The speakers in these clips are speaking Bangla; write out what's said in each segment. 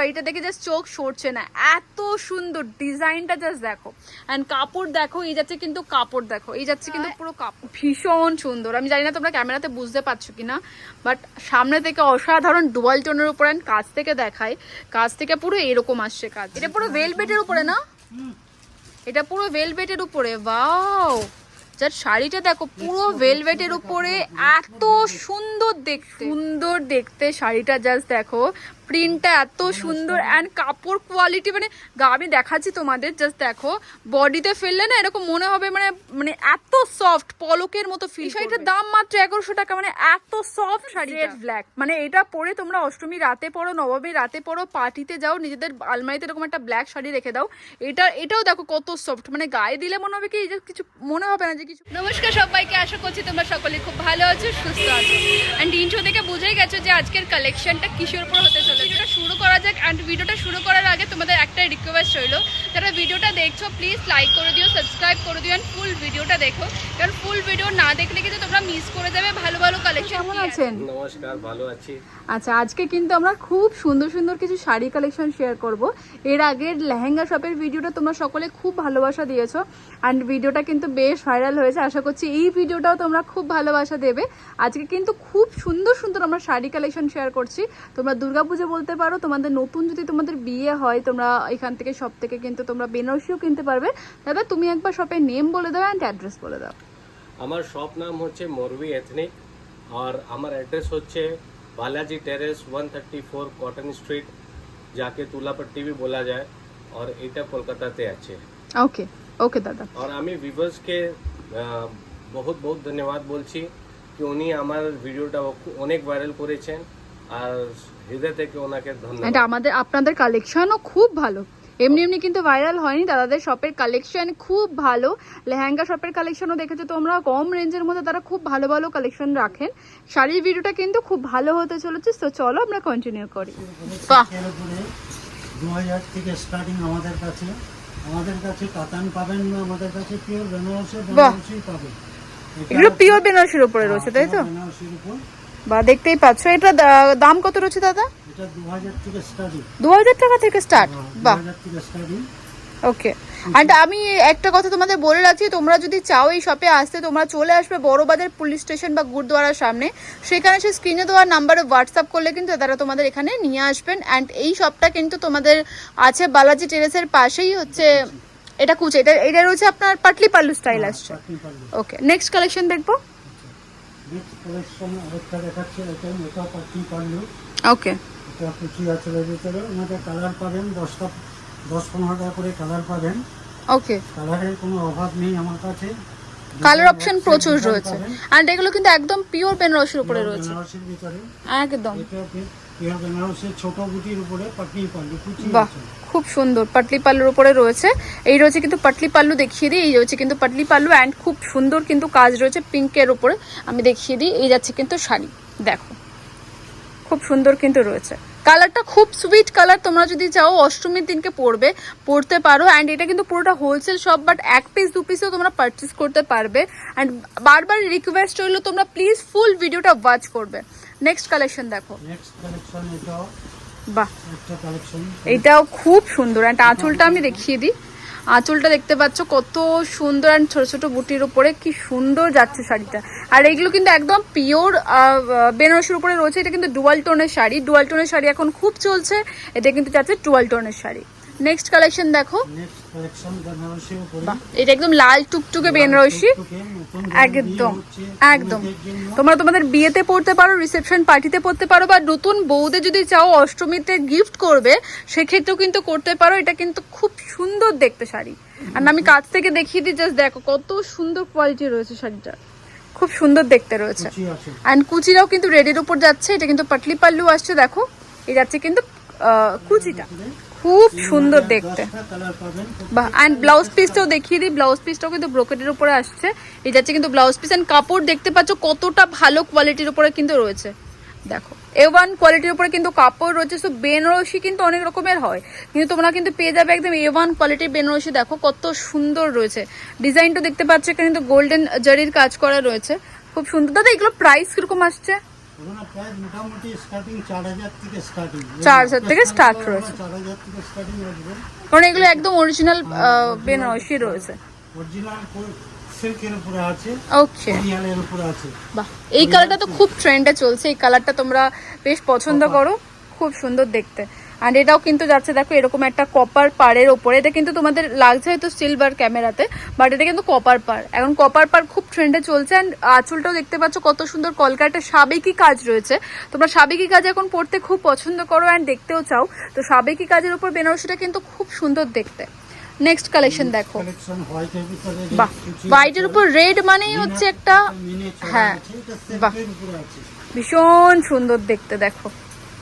শাড়িটা দেখে জাস্ট চোখ সরছে না, এত সুন্দর ডিজাইনটা জাস্ট দেখো। এন্ড কাপড় দেখো, এই যাচ্ছে কিন্তু কাপড় দেখো, এই যাচ্ছে কিন্তু পুরো কাপড় ভীষণ সুন্দর। আমি জানি না তোমরা ক্যামেরাতে বুঝতে পারছো কিনা, বাট সামনে থেকে অসাধারণ ডুয়াল টোনের উপর, এন্ড কাছ থেকে দেখাই, কাছ থেকে পুরো এরকম আসছে কাজ। এটা পুরো ভেলভেটের উপরে না, এটা পুরো ভেলভেটের উপরে। ওয়াও, যার শাড়িটা দেখো পুরো ভেলভেটের উপরে, এত সুন্দর দেখতে শাড়িটা। জাস্ট দেখো প্রিন্টটা এত সুন্দর, অ্যান্ড কাপড় কোয়ালিটি মানে আমি দেখাচ্ছি তোমাদের, জাস্ট দেখো বডিতে ফেললে না এরকম মনে হবে মানে মানে এত সফট, পলকের মতো ফিল। শাড়িটার দাম মাত্র 1100 টাকা, মানে এত সফট শাড়ি। রেড ব্ল্যাক, মানে এটা পরে তোমরা অষ্টমী রাতে পরো, নবমী রাতে পরো, পার্টিতে যাও, নিজেদের আলমারিতে এরকম একটা ব্ল্যাক শাড়ি রেখে দাও। এটাও দেখো কত সফট, মানে গায়ে দিলে মনে হবে কি কিছু মনে হবে না যে কিছু। নমস্কার সবাইকে, আশা করছি তোমরা সকলে খুব ভালো আছো, সুস্থ আছো। অ্যান্ড ইন্ট্রো থেকে বুঝেই গেছো যে আজকের কালেকশনটা কিসের উপর হতে চলেছে। ভিডিওটা শুরু করা যাক। অ্যান্ড ভিডিওটা শুরু করার আগে তোমাদের একটা রিকোয়েস্ট রইলো, যারা ভিডিওটা দেখছো প্লিজ লাইক করে দিও, সাবস্ক্রাইব করে দিও, অ্যান্ড ফুল ভিডিওটা দেখো, কারণ ফুল ভিডিও না দেখলে কিন্তু তোমরা মিস করে যাবে ভালো ভালো কালেকশন। কেমন আছেন? নমস্কার, ভালো আছি। আচ্ছা, আজকে কিন্তু আমরা খুব সুন্দর সুন্দর কিছু শাড়ি কালেকশন শেয়ার করব। এর আগের লেহেঙ্গা শপের ভিডিওটা তোমরা সকলে খুব ভালোবাসা দিয়েছো, অ্যান্ড ভিডিওটা কিন্তু বেশ ভাইরাল হয়েছে। আশা করছি এই ভিডিওটাও তোমরা খুব ভালোবাসা দেবে। আজকে কিন্তু খুব সুন্দর সুন্দর আমরা শাড়ি কালেকশন শেয়ার করছি। তোমরা দুর্গাপুজো বলতে পারো, তোমাদের নতুন যদি তোমাদের বিয়ে হয়, তোমরা এখান থেকে সব থেকে কিন্তু তোমরা বেনারসিও কিনতে পারবে। দাদা তুমি একবার শপের নেম বলে দাও অ্যান্ড অ্যাড্রেস বলে দাও। আমার শপ নাম হচ্ছে মরবি এথনিক, আর আমার অ্যাড্রেস হচ্ছে बालाजी टेरेस 134 कॉटन स्ट्रीट, जाके तुलापट्टी भी बोला जाए, और এটা কলকাতাতে আছে। ওকে ওকে দাদা। আর আমি ভিউয়ার্সকে বহুত বহুত ধন্যবাদ বলছি কি উনি আমার ভিডিওটা অনেক ভাইরাল করেছেন, আর হৃদয় থেকে ওনাকে ধন্যবাদ। এটা আপনাদের কালেকশনও খুব ভালো, এমনি এমনি কিন্তু ভাইরাল হয়নি। দাদাদের শপের কালেকশন খুব ভালো, লেহেঙ্গা শপের কালেকশনও দেখেছো তোমরা, কম রেঞ্জের মধ্যে তারা খুব ভালো ভালো কালেকশন রাখেন। শাড়ির ভিডিওটা কিন্তু খুব ভালো হতে চলেছে, তো চলো আমরা কন্টিনিউ করি। বাহ, 2000 থেকে স্টার্টিং আমাদের কাছে কাতান পাবেন না, আমাদের কাছে পিওর বেনারসি পাবেন। এগুলো পিওর বেনারসির উপরে রয়েছে তাই তো? বেনারসির উপর। বা দেখতেই পাচ্ছ, এটা দাম কত রয়েছে দাদা? এটা 2000 থেকে স্টার্টিং। 2000 টাকা থেকে স্টার্ট। বাহ, 2000 থেকে স্টার্টিং। ওকে। অ্যান্ড আমি একটা কথা তোমাদের বলে রাখছি, তোমরা যদি চাও এই শপে আসতে, তোমরা চলে আসবে বড়বাজার পুলিশ স্টেশন বা গুরুদ্বারার সামনে। সেখানে সে স্ক্রিনে দেওয়ার নাম্বারে হোয়াটসঅ্যাপ করলে কিন্তু তারা তোমাদের এখানে নিয়ে আসবেন। অ্যান্ড এই শপটা কিন্তু তোমাদের আছে বালাজি টেরেসের পাশেই, হচ্ছে এটা কুচে, এটা রয়েছে আপনার পাটলি পাল্লু স্টাইল আসছে। ওকে, নেক্সট কালেকশন দেখবো। নেক্সট কালেকশন আরেকটা দেখাচ্ছি, এটা পাটলি পাল্লু। ওকে, এটা কুচি আঁচলের ভিতরে, আমাদের কালার পাবেন 10-15 টাকা করে কালার পাবেন। ওকে, কালারের কোনো অভাব নেই আমার কাছে, কালার অপশন প্রচুর রয়েছে। আর এগুলো কিন্তু একদম পিওর বেনারসির উপরে রয়েছে, বেনারসির ভিতরে একদম। এটা পিওর বেনারসির ছোট বুটির উপরে পাটলি পাল্লু কুচি। বাহ, খুব সুন্দর পাটলি পাল্লুর উপরে রয়েছে। এই রয়েছে কিন্তু পাটলি পাল্লু, দেখিয়ে দিই, এই রয়েছে কিন্তু পাটলি পাল্লু, অ্যান্ড খুব সুন্দর কিন্তু কাজ রয়েছে পিঙ্কের উপরে। আমি দেখিয়ে দিই, এই যাচ্ছে কিন্তু শাড়ি, দেখো খুব সুন্দর কিন্তু রয়েছে। কালারটা খুব সুইট কালার, তোমরা যদি চাও অষ্টমীর দিনকে পরতে পারো। অ্যান্ড এটা কিন্তু পুরোটা হোলসেল শপ, বাট 1 পিস 2 পিসও তোমরা পারচেস করতে পারবে। অ্যান্ড বারবার রিকোয়েস্ট রইলো তোমরা প্লিজ ফুল ভিডিওটা ওয়াচ করবে। নেক্সট কালেকশন দেখো। নেক্সট কালেকশন এটাও, বাহ, একটা কালেকশন এটাও খুব সুন্দর। অ্যান্ড আঁচলটা আমি দেখিয়ে দিই, আঁচলটা দেখতে পাচ্ছ কত সুন্দর, অ্যান্ড ছোট ছোট বুটির উপরে কি সুন্দর যাচ্ছে শাড়িটা। আর এগুলো কিন্তু একদম পিওর বেনারসির উপরে রয়েছে। এটা কিন্তু ডুয়াল টোনের শাড়ি, ডুয়াল টোনের শাড়ি এখন খুব চলছে, এটা কিন্তু যাচ্ছে ডুয়াল টোনের শাড়ি। নেক্সট কালেকশন দেখো। নেক্সট কালেকশন বেনারসির উপরে। বাহ, এটা একদম লাল টুকটুকে বেনারসি, একদম একদম। তোমরা তোমাদের বিয়েতে পড়তে পারো, রিসেপশন পার্টিতে পড়তে পারো, বা নতুন বউদের যদি চাও অষ্টমীতে গিফট করবে সেক্ষেত্রেও কিন্তু করতে পারো। এটা কিন্তু খুব সুন্দর দেখতে শাড়ি। আর আমি কাছ থেকে দেখিয়ে দিই, জাস্ট দেখো কত সুন্দর কোয়ালিটি রয়েছে শাড়িটা, খুব সুন্দর দেখতে রয়েছে। অ্যান্ড কুচিরাও কিন্তু রেডির উপর যাচ্ছে, এটা কিন্তু পাটলি পাল্লু আসছে, দেখো এই যাচ্ছে কিন্তু কুচিটা খুব সুন্দর দেখতে। বাহ, অ্যান্ড ব্লাউজ পিসটাও দেখিয়ে দিই, ব্লাউজ পিসটাও কিন্তু ব্রোকেটের উপরে আসছে, এই যাচ্ছে কিন্তু ব্লাউজ পিস। অ্যান্ড কাপড় দেখতে পাচ্ছ কতটা ভালো কোয়ালিটির উপরে কিন্তু রয়েছে, দেখো A1 কোয়ালিটির উপরে কিন্তু কাপড় রয়েছে। সো বেনারসি কিন্তু অনেক রকমের হয়, কিন্তু তোমরা কিন্তু পেয়ে যাবে একদম A1 কোয়ালিটির বেনারসি। দেখো কত সুন্দর রয়েছে, ডিজাইনটা দেখতে পাচ্ছ, এখানে কিন্তু গোল্ডেন জারির কাজ করা রয়েছে, খুব সুন্দর। দাদা এগুলো প্রাইস কিরকম আসছে? ওখানে প্রায় মোটামুটি স্টার্টিং 4000 থেকে স্টার্টিং 4000 থেকে start রয়েছে। 4000 থেকে স্টার্টিং আসবে। কারণ এগুলো একদম অরিজিনাল বেনারসি রয়েছে। অরিজিনাল সিল্কের উপরে আছে, ওকে, রিয়ালের উপরে আছে। বাহ, এই কালারটা তো খুব ট্রেন্ডে চলছে, এই কালারটা তোমরা বেশ পছন্দ করো, খুব সুন্দর দেখতে। আর এটাও কিন্তু যাচ্ছে দেখো এরকম একটা কপার পাড়ের ওপরে, এটা কিন্তু তোমাদের লাগছে হয়তো সিলভার ক্যামেরাতে, বাট এটা কিন্তু কপার পাড়। এখন কপার পাড় খুব ট্রেন্ডে চলছে। অ্যান্ড আঁচলটাও দেখতে পাচ্ছ কত সুন্দর কলকাটা সাবেকি কাজ রয়েছে। তোমরা সাবেকি কাজ এখন পড়তে খুব পছন্দ করো অ্যান্ড দেখতেও চাও, তো সাবেকি কাজের উপর বেনারসিটা কিন্তু খুব সুন্দর দেখতে। নেক্সট কালেকশন দেখো, কালেকশন হোয়াইটের ভিতরে বাহ, হোয়াইটের উপর রেড মানেই হচ্ছে একটা, হ্যাঁ, বাহ, ভীষণ সুন্দর দেখতে। দেখো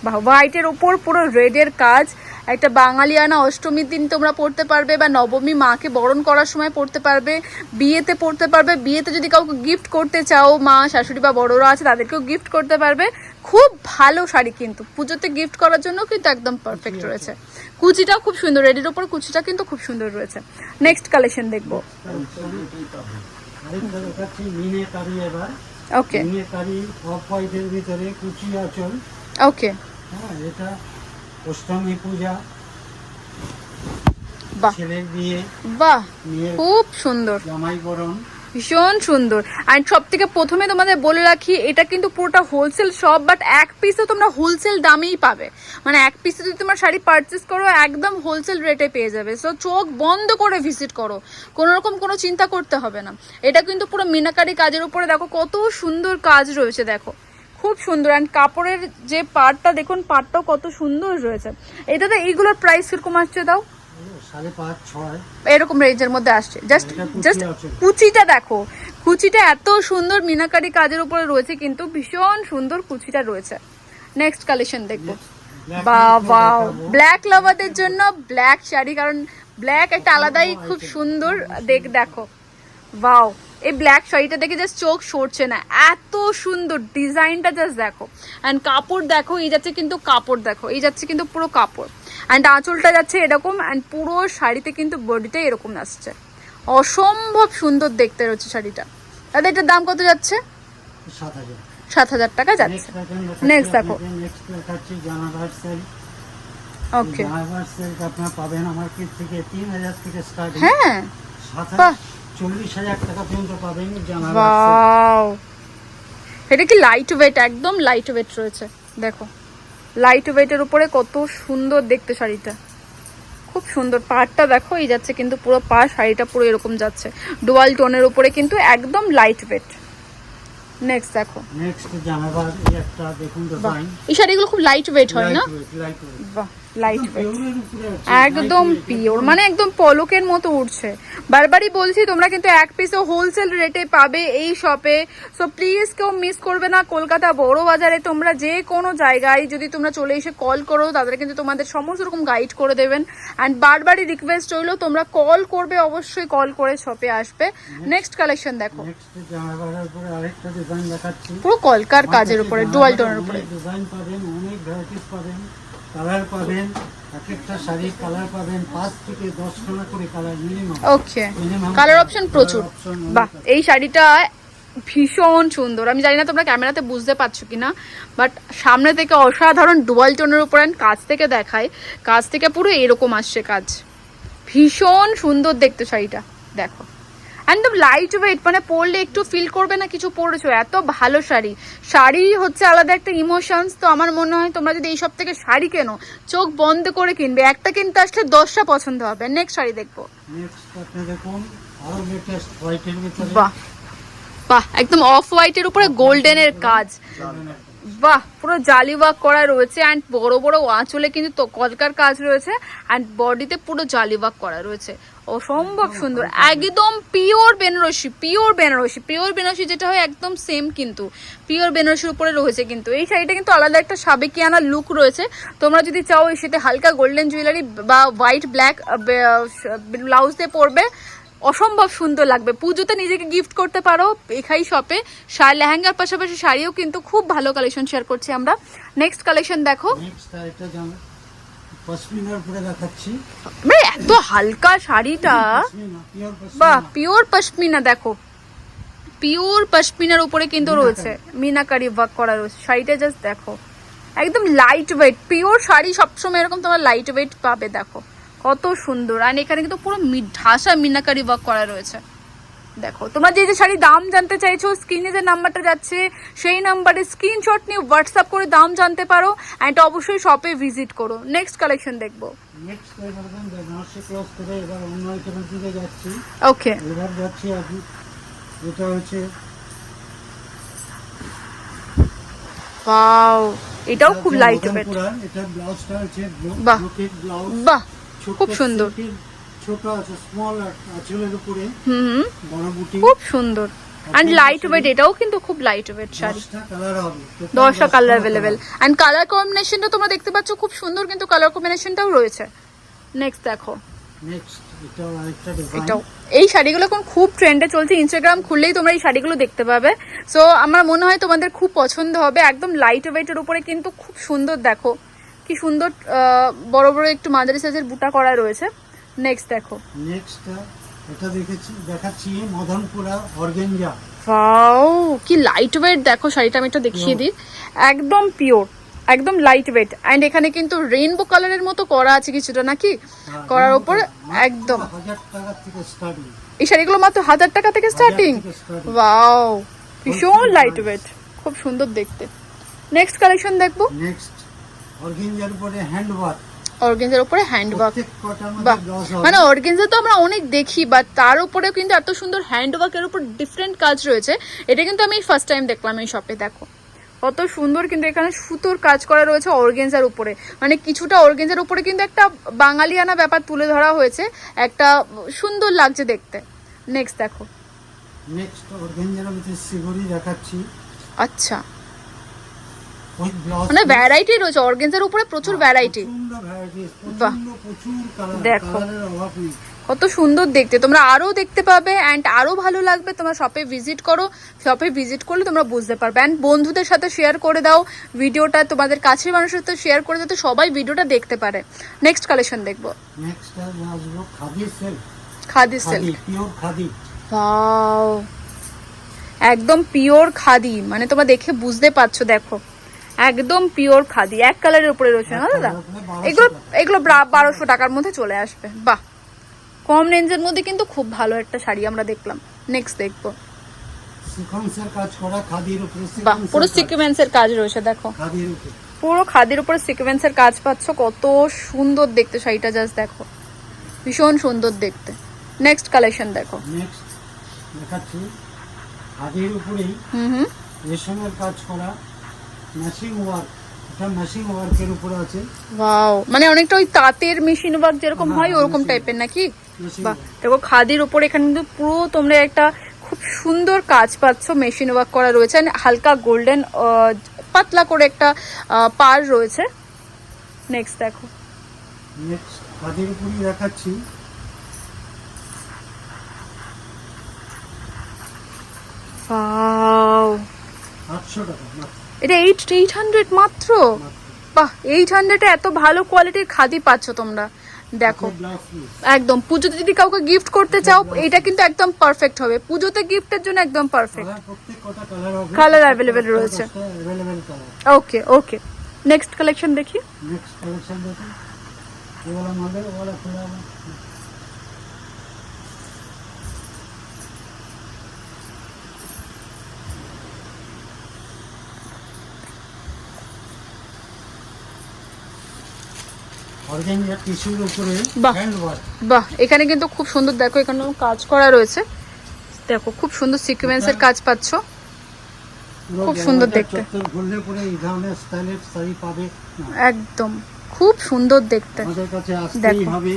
বাহ, হোয়াইটের ওপর পুরো রেডের কাজ, একটা বাঙালিয়ানা অষ্টমীর দিন তোমরা পড়তে পারবে, বা নবমী মাকে বরণ করার সময় পড়তে পারবে, বিয়েতে পড়তে পারবে, বিয়েতে যদি কাউকে গিফট করতে চাও, মা শাশুড়ি বা বড়রা আছে তাদেরকেও গিফট করতে পারবে। খুব ভালো শাড়ি, কিন্তু পুজোতে গিফট করার জন্য কিন্তু একদম পারফেক্ট রয়েছে। কুচিটাও খুব সুন্দর, রেডির ওপর কুচিটা কিন্তু খুব সুন্দর রয়েছে। নেক্সট কালেকশন দেখবো, আরেকটা দেখাচ্ছি মিনে কারি। এবার ওকে মিনে কারি অফ হোয়াইটের ভিতরে কুচি আঁচল। ওকে, হ্যাঁ, এটা অষ্টমী পূজা, বাহ ছেলের বিয়ে, বাহ, মেয়ের খুব সুন্দর, জামাই বরণ। ভীষণ সুন্দর। আর সব থেকে প্রথমে তোমাদের বলে রাখি, এটা কিন্তু পুরোটা হোলসেল শপ, বাট এক পিসও তোমরা হোলসেল দামেই পাবে। মানে এক পিসে যদি তোমরা শাড়ি পারচেস করো একদম হোলসেল রেটে পেয়ে যাবে। সো চোখ বন্ধ করে ভিজিট করো, কোনো রকম কোনো চিন্তা করতে হবে না। এটা কিন্তু পুরো মিনাকারি কাজের উপরে দেখো কত সুন্দর কাজ রয়েছে, দেখো খুব সুন্দর। অ্যান্ড কাপড়ের যে পাড়টা দেখুন, পাড়টাও কত সুন্দর রয়েছে। এটাতে এইগুলোর প্রাইস কিরকম আসছে দাও? 5.5 6 এরকম রেঞ্জের মধ্যে আসছে। জাস্ট এটা কুচি জাস্ট আছে। কুচিটা দেখো, কুচিটা এত সুন্দর মিনাকারি কাজের উপরে রয়েছে, কিন্তু ভীষণ সুন্দর কুচিটা রয়েছে। নেক্সট কালেকশন দেখবো, বাও, ব্ল্যাক লাভারদের জন্য ব্ল্যাক শাড়ি, কারণ ব্ল্যাক একটা আলাদাই খুব সুন্দর দেখো। বাও, এই ব্ল্যাক শাড়িটা দেখে জাস্ট চোখ সরছে না, এত সুন্দর ডিজাইনটা জাস্ট দেখো। অ্যান্ড কাপড় দেখো, এই যাচ্ছে কিন্তু কাপড় দেখো, এই যাচ্ছে কিন্তু পুরো কাপড়। অ্যান্ড আঁচলটা যাচ্ছে এরকম, অ্যান্ড পুরো শাড়িতে কিন্তু বডিতে এরকম আসছে, অসম্ভব সুন্দর দেখতে রয়েছে শাড়িটা। দাদা এটার দাম কত যাচ্ছে? 7000। 7000 টাকা যাচ্ছে। নেক্সট দেখো, নেক্সট দেখাচ্ছি জানাবার সেল। ওকে, জানাবার সেল আপনারা পাবেন আমার কাছ থেকে 3000 থেকে স্টার্টিং। হ্যাঁ, 40,000 টাকা পর্যন্ত পাবেন জানাবার সেল। ওয়াও, এটা কি লাইট ওয়েট? একদম লাইট ওয়েট রয়েছে, দেখো লাইট ওয়েটের উপরে কত সুন্দর দেখতে শাড়িটা, খুব সুন্দর। পাড়টা দেখো, এই যাচ্ছে কিন্তু পুরো পাড়, শাড়িটা পুরো এরকম যাচ্ছে ডুয়াল টোনের উপরে, কিন্তু একদম লাইট ওয়েট। নেক্সট দেখো, নেক্সট জানাবার এই একটা দেখুন ডিজাইন। এই শাড়িগুলো খুব লাইট ওয়েট হয় না? Light weight. বাহ, লাইট ওয়েট, পিওরের উপরে আছে, একদম পিওর, মানে একদম পলকের মতো উঠছে। বারবারই বলছি তোমরা কিন্তু এক পিসও হোলসেল রেটে পাবে এই শপে। সো প্লিজ কেউ মিস করবে না। কলকাতা বড় বাজারে তোমরা যে কোনো জায়গায় যদি তোমরা চলে এসে কল করো, তাদের কিন্তু তোমাদের সমস্ত রকম গাইড করে দেবেন। অ্যান্ড বারবারই রিকোয়েস্ট রইলো, তোমরা কল করবে, অবশ্যই কল করে শপে আসবে। নেক্সট কালেকশন দেখো, নেক্সট জানাবারের উপরে আরেকটা ডিজাইন দেখাচ্ছি। পুরো কলকার কাজের উপরে, ডুয়াল টোনের উপরে। ডিজাইন পাবেন, অনেক ভ্যারাইটিস পাবেন, কালার পাবেন, এক একটা শাড়ির কালার পাবেন 5 থেকে 10 খানা করে কালার মিনিমাম। ওকে, কালার অপশন প্রচুর। বাহ, এই শাড়িটা ভীষণ সুন্দর। আমি জানি না তোমরা ক্যামেরাতে বুঝতে পারছো কিনা, বাট সামনে থেকে অসাধারণ ডুয়াল টোনের উপর, কাছ থেকে দেখায়, কাছ থেকে পুরো এরকম আসছে কাজ, ভীষণ সুন্দর দেখতে শাড়িটা দেখো। একদম লাইট ওয়েট, মানে পরলে একটু ফিল করবে না কিছু পরেছো, এত ভালো শাড়ি। শাড়ি হচ্ছে আলাদা একটা ইমোশনস। তো আমার মনে হয় তোমরা যদি এই সব থেকে শাড়ি কেনো, চোখ বন্ধ করে কিনবে, একটা কিনতে আসলে 10টা পছন্দ হবে। নেক্সট শাড়ি দেখবো, নেক্সট আপনি দেখুন আরো লেটেস্ট হোয়াইটের ভিতরে। বাহ বাহ, একদম অফ হোয়াইটের উপরে গোল্ডেনের কাজ, বাহ, পুরো জালি ওয়ার্ক করা রয়েছে। অ্যান্ড বড় বড় আঁচলে কিন্তু তো কলকার কাজ রয়েছে, অ্যান্ড বডিতে পুরো জালি ওয়ার্ক করা রয়েছে, অসম্ভব সুন্দর। একদম pure Banarasi, pure Banarasi, pure Banarasi যেটা হয় একদম সেম, কিন্তু পিওর বেনারসির উপরে রয়েছে। কিন্তু এই শাড়িটা কিন্তু আলাদা একটা সাবেকিয়ানা লুক রয়েছে। তোমরা যদি চাও এর সাথে হালকা গোল্ডেন জুয়েলারি বা হোয়াইট ব্ল্যাক ব্লাউজ দিয়ে পরবে, অসম্ভব সুন্দর লাগবে। পুজোতে নিজেকে গিফট করতে পারো এখাই শপে। লেহেঙ্গার পাশাপাশি শাড়িও কিন্তু খুব ভালো কালেকশন শেয়ার করছি আমরা। নেক্সট কালেকশন দেখো, নেক্সট আরেকটা জামা পশমিনার উপরে দেখাচ্ছি। মানে এত হালকা শাড়িটা, পশমিনা, পিওর পশমিনা। বাহ, পিওর পশমিনা দেখো, পিওর পশমিনার উপরে কিন্তু রয়েছে মিনাকারি ওয়ার্ক করা রয়েছে। শাড়িটা জাস্ট দেখো, একদম লাইট ওয়েট। পিওর শাড়ি সবসময় এরকম তোমার লাইট ওয়েট পাবে, দেখো কত সুন্দর। আর এখানে কিন্তু পুরো ঢাসা মিনাকারি ওয়ার্ক করা রয়েছে। দেখো তোমরা যে যে শাড়ি দাম জানতে চাইছো, স্ক্রিনে যে নাম্বারটা যাচ্ছে সেই নাম্বারে স্ক্রিনশট নিয়ে হোয়াটসঅ্যাপ করে দাম জানতে পারো। অ্যান্ড অবশ্যই শপে ভিজিট করো। নেক্সট কালেকশন দেখবো। নেক্সট বেনারসি ক্লথ থেকে এবার অন্য আইটেমের দিকে যাচ্ছি। ওকে, এবার যাচ্ছি আপনি, এটা হচ্ছে ওয়াও, এটাও খুব লাইট ওয়েট। এটা ব্লাউজটা হচ্ছে বাহ ব্রোকেড ব্লাউজ, বাহ, ছোট খুব সুন্দর। silk-এর ছোট আছে স্মল আঁচলের উপরে হুম, বড় বুটি, খুব সুন্দর। অ্যান্ড লাইট ওয়েট, এটাও কিন্তু খুব লাইট ওয়েট শাড়ি। 10টা কালার হবে, 10টা কালার অ্যাভেলেবেল। অ্যান্ড কালার কম্বিনেশনটা তোমরা দেখতে পাচ্ছ খুব সুন্দর, কিন্তু কালার কম্বিনেশনটাও রয়েছে। নেক্সট দেখো, নেক্সট এটাও আরেকটা ডিজাইন। এটাও, এই শাড়িগুলো এখন খুব ট্রেন্ডে চলছে। ইনস্টাগ্রাম খুললেই তোমরা এই শাড়িগুলো দেখতে পাবে। সো আমার মনে হয় তোমাদের খুব পছন্দ হবে। একদম লাইট ওয়েটের উপরে কিন্তু খুব সুন্দর, দেখো কি সুন্দর বড় বড় একটু মাঝারি সাইজের বুটা করা রয়েছে। নেক্সট দেখো, নেক্সট এটা দেখাচ্ছি মদনপুরা অর্গানজা। ওয়াও, কি লাইট ওয়েট দেখো শাড়িটা, আমি একটু দেখিয়ে দিই। একদম পিওর, একদম লাইট ওয়েট। অ্যান্ড এখানে কিন্তু রেইনবো কালারের মতো করা আছে কিছুটা নাকি করার উপরে। একদম 1000 টাকা থেকে স্টার্টিং। এই শাড়িগুলো মাত্র 1000 টাকা থেকে স্টার্টিং। ওয়াও, ভীষণ লাইট ওয়েট, খুব সুন্দর দেখতে। নেক্সট কালেকশন দেখবো। নেক্সট অর্গানজার উপরে হ্যান্ড ওয়ার্ক, অর্গেনজার উপরে হ্যান্ড ওয়ার্ক। প্রত্যেক কটার বাহ, মধ্যে গ্লস হবে। মানে অর্গেনজা তো আমরা অনেক দেখি, বাট তার উপরেও কিন্তু এত সুন্দর হ্যান্ড ওয়ার্কের উপর ডিফারেন্ট কাজ রয়েছে। এটা কিন্তু আমি ফার্স্ট টাইম দেখলাম এই শপে। দেখো কত সুন্দর, কিন্তু এখানে সুতোর কাজ করা রয়েছে অর্গেনজার উপরে। মানে কিছুটা অর্গেনজার উপরে কিন্তু একটা বাঙালিয়ানা ব্যাপার তুলে ধরা হয়েছে, একটা সুন্দর লাগছে দেখতে। নেক্সট দেখো, নেক্সট অর্গানজার ভিতরে সিগরি দেখাচ্ছি আচ্ছা, উইথ ব্লাউজ। মানে ভ্যারাইটি রয়েছে অর্গেনজার উপরে, প্রচুর ভ্যারাইটি। প্রচন্ড ভ্যারাইটি, বাহ। প্রচুর কালার, দেখো। কালারের অভাব নেই। কত সুন্দর দেখতে, তোমরা আরো দেখতে পাবে। অ্যান্ড আরো ভালো লাগবে, তোমরা শপে ভিজিট করো। শপে ভিজিট করলে তোমরা বুঝতে পারবে। অ্যান্ড বন্ধুদের সাথে শেয়ার করে দাও ভিডিওটা, তোমাদের কাছের মানুষের সাথে শেয়ার করে দাও, তো সবাই ভিডিওটা দেখতে পারে। নেক্সট কালেকশন দেখবো, নেক্সট আসবো khadi silk. Khadi khadi silk. Pure khadi. Wow, একদম পিওর খাদি, মানে তোমরা দেখে বুঝতে পারছো। দেখো একদম পিওর খাদি, এক কালারের উপরে রয়েছে না দাদা? এগুলো এগুলো 1200 টাকার মধ্যে চলে আসবে। বাহ, কম রেঞ্জের মধ্যে কিন্তু খুব ভালো একটা শাড়ি আমরা দেখলাম। নেক্সট দেখবো, সিকোয়েন্সের কাজ করা খাদির উপরে, বাহ, পুরো সিকোয়েন্সের কাজ রয়েছে। দেখো খাদির উপরে পুরো খাদির উপরে সিকোয়েন্সের কাজ পাচ্ছ, কত সুন্দর দেখতে শাড়িটা, জাস্ট দেখো ভীষণ সুন্দর দেখতে। নেক্সট কালেকশন দেখো। নেক্সট দেখাচ্ছি খাদির উপরেই হুম হুম, রেশমের কাজ করা ম্যাচিং ওয়ার্ক। এটা ম্যাচিং ওয়ার্কের উপরে আছে। ওয়াও, মানে অনেকটা ওই তাঁতের মেশিন ওয়ার্ক যেরকম হয় ওরকম টাইপের নাকি? বাহ, দেখো খাদির উপরে এখানে কিন্তু পুরো তোমরা একটা খুব সুন্দর কাজ পাচ্ছ, মেশিন ওয়ার্ক করা রয়েছে। আর হালকা গোল্ডেন পাতলা করে একটা পার রয়েছে। নেক্সট দেখো, নেক্সট খাদির উপরেই দেখাচ্ছি ওয়াও, 800 টাকা মাত্র। এটা 800 মাত্র। বাহ, 800 এ এত ভালো কোয়ালিটির খাদি পাচ্ছ তোমরা। দেখো ব্লাউজ পিস। একদম পুজোতে যদি কাউকে গিফট করতে চাও, এটা কিন্তু একদম পারফেক্ট হবে। পুজোতে গিফটের জন্য একদম পারফেক্ট। কালার প্রত্যেক কটা কালার হবে, কালার অ্যাভেলেবেল রয়েছে। Available colour. Okay okay, next collection দেখি। নেক্সট কালেকশন দেখুন, এগুলো আমাদের ওগুলো খোলা হবে। অর্গানজা টিস্যুর উপরে বাহ। Hand work. বাহ, এখানে কিন্তু খুব সুন্দর, দেখো এখানে কাজ করা রয়েছে। দেখো খুব সুন্দর সিকোয়েন্সের কাজ পাচ্ছ, খুব সুন্দর দেখতে। চত্বর ঘুরলে পরে এই ধরনের স্টাইলের শাড়ি পাবে না। একদম খুব সুন্দর দেখতে। আমাদের কাছে আসতেই দেখো। হবে,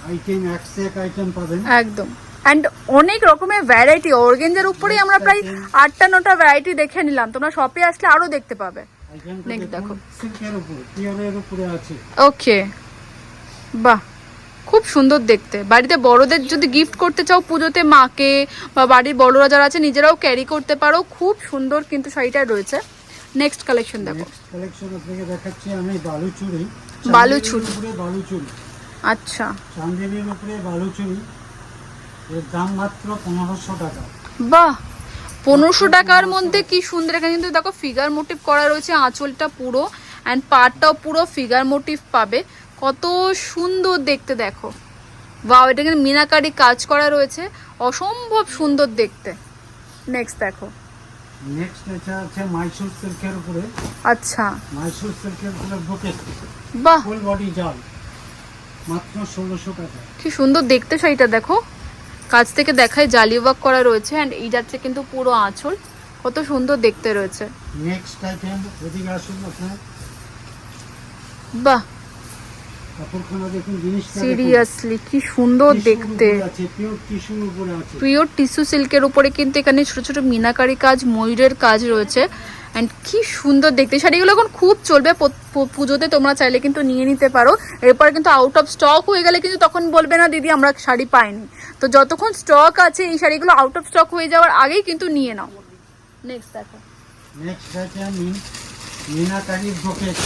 আইটেম একশো এক আইটেম পাবেন। একদম, অ্যান্ড অনেক রকমের ভ্যারাইটি। অর্গেঞ্জার উপরেই আমরা প্রায় 8টা-9টা ভ্যারাইটি দেখে নিলাম, তোমরা শপে আসলে আরো দেখতে পাবে। আইটেমটা Next দেখো। দেখুন, সিল্কের উপর পিওরের উপরে আছে। ওকে, বাহ, খুব সুন্দর দেখতে। বাড়িতে বড়দের যদি গিফট করতে চাও পুজোতে, মাকে বা বাড়ির বড়রা যারা আছে নিজেরাও ক্যারি করতে পারো। খুব সুন্দর কিন্তু শাড়িটা রয়েছে। নেক্সট কালেকশন দেখো। নেক্সট কালেকশন আপনাকে দেখাচ্ছি আমি বালুচুরি। বালুচুরি। চান্দেরির উপরে বালুচুরি, আচ্ছা, চান্দেরির উপরে বালুচুরি। এর দাম মাত্র 1500 টাকা। বাহ, 1500 টাকার মধ্যে কি সুন্দর। এখানে কিন্তু দেখো ফিগার মোটিভ করা রয়েছে, আঁচলটা পুরো অ্যান্ড পাড়টাও পুরো ফিগার মোটিভ পাবে। কত সুন্দর দেখতে দেখো, বাহ, এটা কিন্তু মিনাকারি কাজ করা রয়েছে, অসম্ভব সুন্দর দেখতে। নেক্সট দেখো, নেক্সট এটা আছে মাইসুর সিল্কের উপরে। আচ্ছা, মাইসুর সিল্কের উপরে ব্রোকেট, বাহ, ফুল বডি জাল, মাত্র 1600 টাকা। কি সুন্দর দেখতে শাড়িটা দেখো, কাছ থেকে দেখায় জালি ওয়ার্ক করা রয়েছে অ্যান্ড এই যাচ্ছে কিন্তু পুরো আঁচল, কত সুন্দর দেখতে রয়েছে। নেক্সট আইটেম, এদিকে আসুন আপনার, বাহ, কাপড়খানা দেখুন, জিনিসটা সিরিয়াসলি কি সুন্দর দেখতে। আছে পিওর টিস্যুর উপরে আছে, পিওর টিস্যু সিল্কের উপরে কিন্তু এখানে ছোট ছোট মিনাকারি কাজ, ময়ূরের কাজ রয়েছে অ্যান্ড কি সুন্দর দেখতে। শাড়িগুলো এখন খুব চলবে, পুজোতে তোমরা চাইলে কিন্তু নিয়ে নিতে পারো। এরপর কিন্তু আউট অফ স্টক হয়ে গেলে কিন্তু তখন বলবে না দিদি আমরা শাড়ি পাইনি। তো যতক্ষণ স্টক আছে এই শাড়িগুলো আউট অফ স্টক হয়ে যাওয়ার আগেই কিন্তু নিয়ে নাও। নেক্সট দেখো, next item meenakari brocade.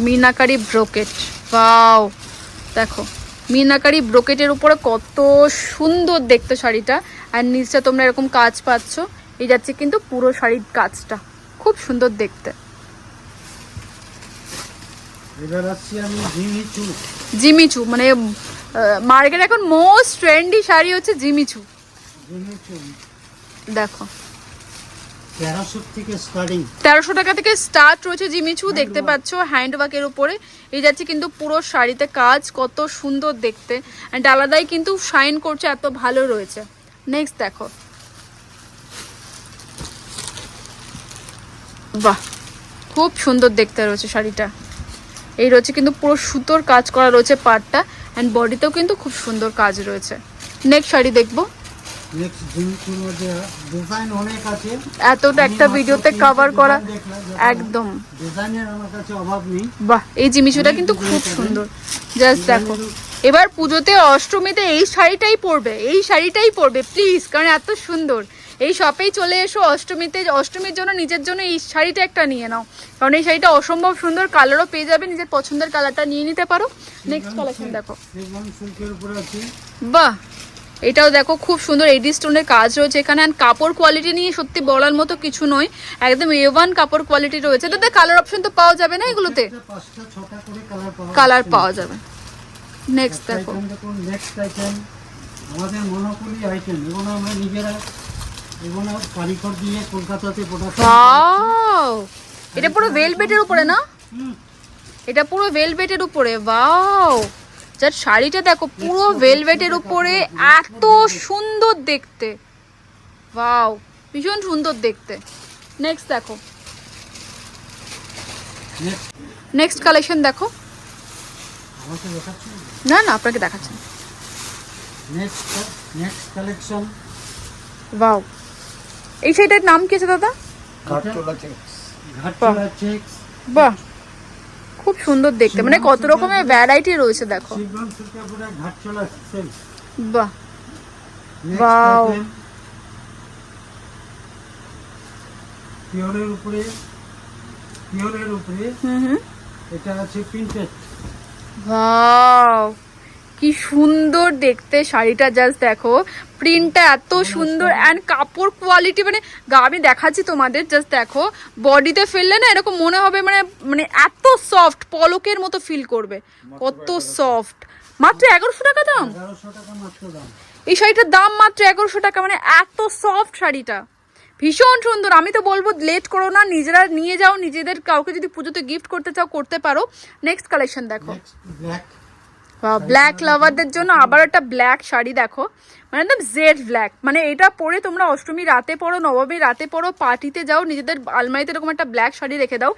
Meenakari brocade, wow, দেখো মিনাকারি ব্রোকেটের উপরে কত সুন্দর দেখতে শাড়িটা। আর নিচটা তোমরা এরকম কাজ পাচ্ছ, এই যাচ্ছে কিন্তু পুরো শাড়ির কাজটা খুব সুন্দর দেখতে। এবার আসছি আমি জিমিচু। জিমিচু মানে মার্কেট এখন মোস্ট ট্রেন্ডি শাড়ি হচ্ছে জিমিচু। জিমিচু দেখো 1300 থেকে স্টার্টিং, 1300 টাকা থেকে স্টার্ট রয়েছে জিমিচু, দেখতে পাচ্ছ হ্যান্ড ওয়ার্কের উপরে। এই যাচ্ছে কিন্তু পুরো শাড়িতে কাজ, কত সুন্দর দেখতে অ্যান্ড আলাদাই কিন্তু শাইন করছে, এত ভালো রয়েছে। নেক্সট দেখো, বাহ, খুব সুন্দর দেখতে রয়েছে শাড়িটা। এই রয়েছে কিন্তু পুরো সুতোর কাজ করা রয়েছে পাড়টা অ্যান্ড বডিতেও কিন্তু খুব সুন্দর কাজ রয়েছে। নেক্সট শাড়ি দেখবো। নেক্সট জিমিচুর মধ্যে ডিজাইন অনেক আছে, এতটা একটা ভিডিওতে কভার করা একদম, ডিজাইনের আমার কাছে অভাব নেই। বাহ, এই জিমিচুটা কিন্তু খুব সুন্দর, জাস্ট দেখো। এবার পুজোতে অষ্টমীতে এই শাড়িটাই পরবে, এই শাড়িটাই পরবে প্লিজ, কারণ এত সুন্দর। এই শপেই চলে এসো অষ্টমীতে, অষ্টমীর জন্য নিজের জন্য এই শাড়িটা একটা নিয়ে নাও, কারণ এই শাড়িটা অসম্ভব সুন্দর, কালারও পেয়ে যাবে, নিজের পছন্দের কালারটা নিয়ে নিতে পারো। নেক্সট কালেকশন দেখো, সেগুন সিল্কের উপরে আছে, বাহ, এটাও দেখো খুব সুন্দর এডি স্টোনের কাজ রয়েছে এখানে। অ্যান্ড কাপড় কোয়ালিটি নিয়ে সত্যি বলার মতো কিছু নয়, একদম A1 কাপড় কোয়ালিটি রয়েছে। তাতে কালার অপশন তো পাওয়া যাবে না এগুলোতে, 5টা 6টা করে কালার পাওয়া যাবে। নেক্সট দেখো, দেখুন নেক্সট আইটেম আমাদের মনোপলি আইটেম, এবং আমরা নিজেরা এগুলো কারিগর দিয়ে কলকাতাতে প্রোডাকশন। ওয়াও, এটা পুরো ভেলভেটের উপরে না, এটা পুরো ভেলভেটের উপরে, ওয়াও, যার শাড়িটা দেখো পুরো ভেলভেটের উপরে, এত সুন্দর দেখতে, ওয়াও, ভীষণ সুন্দর দেখতে। নেক্সট দেখো, নেক্সট কালেকশন দেখো। আমাকে দেখাচ্ছি, না না, আপনাকে দেখাচ্ছেন। নেক্সট কালেকশন, ওয়াও, এই শাড়িটার নাম কি আছে দাদা? ঘাটচোলা চেকস। বাহ, খুব সুন্দর দেখতে, মানে কত রকমের ভ্যারাইটি রয়েছে দেখো। সেগুন সিল্কের উপরে ঘাটচোলা সেলস। বাহ, ওয়াও, Wow. পিওরের উপরে হুম, এটা আছে প্রিন্টেড। ওয়াও, কি সুন্দর দেখতে শাড়িটা, জাস্ট দেখো প্রিন্টটা এত সুন্দর অ্যান্ড কাপড় কোয়ালিটি, মানে আমি দেখাচ্ছি তোমাদের, জাস্ট দেখো বডিতে ফেললে না এরকম মনে হবে মানে মানে এত সফট, পলকের মতো ফিল করবে, কত সফট। মাত্র 1100 টাকা দাম, 1100 টাকা মাত্র দাম। এই শাড়িটার দাম মাত্র 1100 টাকা, মানে এত সফট শাড়িটা, ভীষণ সুন্দর। আমি তো বলবো লেট করো না, নিজেরা নিয়ে যাও, নিজেদের কাউকে যদি পুজোতে গিফট করতে চাও করতে পারো। নেক্সট কালেকশন দেখো, ব্ল্যাক, ব্ল্যাক লাভারদের জন্য আবার একটা ব্ল্যাক শাড়ি দেখো, মানে একদম জেড ব্ল্যাক, মানে এটা পরে তোমরা অষ্টমী রাতে পরো, নবমী রাতে পরো, পার্টিতে যাও, নিজেদের আলমারিতে এরকম একটা ব্ল্যাক শাড়ি রেখে দাও।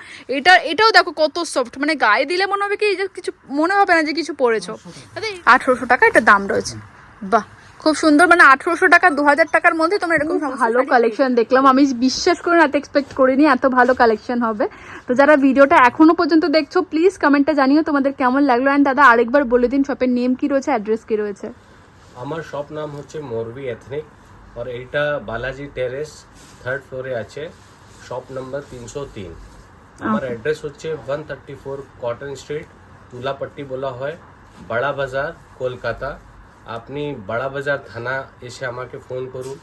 এটাও দেখো কত সফট, মানে গায়ে দিলে মনে হবে কি যে কিছু মনে হবে না যে কিছু পরেছো। 1800 টাকা এটা দাম রয়েছে, বাহ, খুব সুন্দর, মানে 1800 টাকা 2000 টাকার মধ্যে তোমরা এরকম ভালো কালেকশন দেখলাম। আমি বিশ্বাস করে এত এক্সপেক্ট করিনি এত ভালো কালেকশন হবে। তো যারা ভিডিওটা এখনো পর্যন্ত দেখছো প্লিজ কমেন্টে জানিও তোমাদের কেমন লাগলো। অ্যান্ড দাদা আরেকবার বলে দিন শপের নেম কি রয়েছে, অ্যাড্রেস কি রয়েছে। আমার শপ নাম হচ্ছে মোরবি এথনিক, আর এইটা বালাজি টেরেস 3rd ফ্লোরে আছে, শপ নাম্বার 303। আমার অ্যাড্রেস হচ্ছে 134 কটন স্ট্রিট, তুলাপট্টি বলা হয়, বড়া বাজার, কলকাতা। আপনি বড়া বাজার থানা এসে আমাকে ফোন করুন,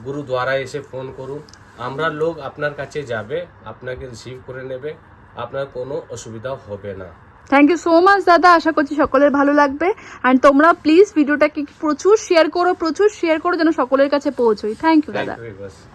গুরুদ্বারা এসে ফোন করুন, আমরা লোক আপনার কাছে যাবে, আপনাকে রিসিভ করে নেবে, আপনার কোনো অসুবিধা হবে না। থ্যাংক ইউ সো মাচ দাদা, আশা করছি সকলের ভালো লাগবে। অ্যান্ড তোমরা প্লিজ ভিডিওটাকে প্রচুর শেয়ার করো যেন সকলের কাছে পৌঁছোই। থ্যাংক ইউ দাদা। Thank you.